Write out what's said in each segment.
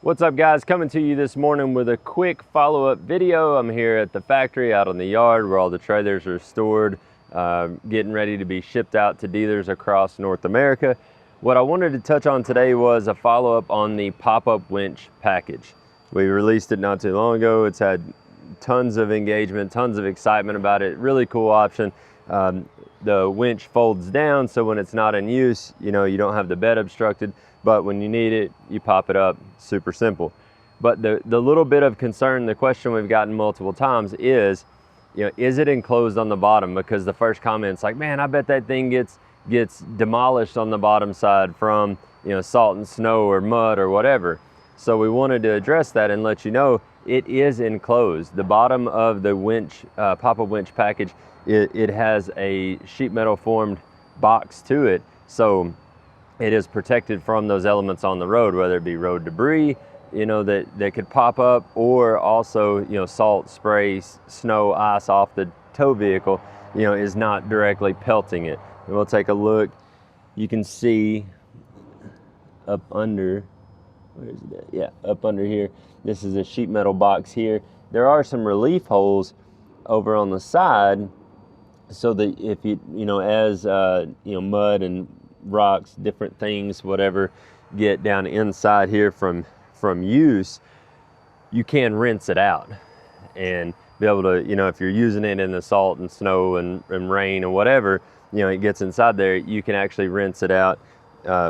What's up guys, coming to you this morning with a quick follow-up video. I'm here at the factory out on the yard where all the trailers are stored, getting ready to be shipped out to dealers across North America. What I wanted to touch on today was a follow-up on the pop-up winch package. We released it not too long ago. It's had tons of engagement, tons of excitement about it. Really cool option. The winch folds down, so when it's not in use, you don't have the bed obstructed, but when you need it, you pop it up. Super simple. But the little bit of concern, the question we've gotten multiple times is, is it enclosed on the bottom? Because the first comment's like, man, I bet that thing gets demolished on the bottom side from salt and snow or mud or whatever. So we wanted to address that and let you know it is enclosed. The bottom of the winch, pop-up winch package, it has a sheet metal formed box to it. So it is protected from those elements on the road, whether it be road debris, that could pop up, or also, salt, spray, snow, ice off the tow vehicle, is not directly pelting it. And we'll take a look. You can see up under, where is it at? Yeah, up under here. This is a sheet metal box here. There are some relief holes over on the side, so that if as mud and rocks, different things, whatever, get down inside here from use, you can rinse it out and be able to, if you're using it in the salt and snow and rain and whatever, it gets inside there, you can actually rinse it out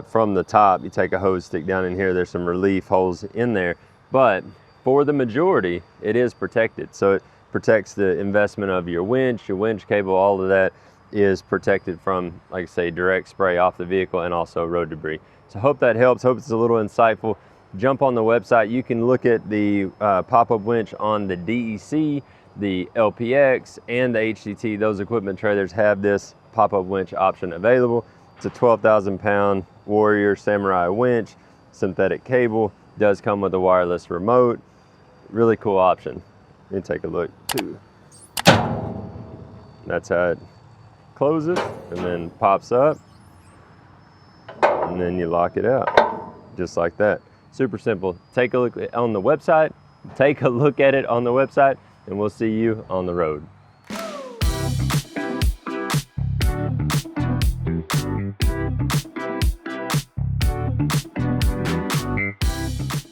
from the top. You take a hose stick down in here, there's some relief holes in there, but for the majority, it is protected. So it protects the investment of your winch cable, all of that is protected from, like I say, direct spray off the vehicle and also road debris. So hope that helps. Hope it's a little insightful. Jump on the website. You can look at the pop-up winch on the DEC, the LPX, and the HCT. Those equipment trailers have this pop-up winch option available. It's a 12,000 pound Warrior Samurai winch, synthetic cable, does come with a wireless remote. Really cool option. Let me take a look too. That's how it closes and then pops up, and then you lock it out just like that. Super simple. Take a look on the website, take a look at it on the website, and we'll see you on the road.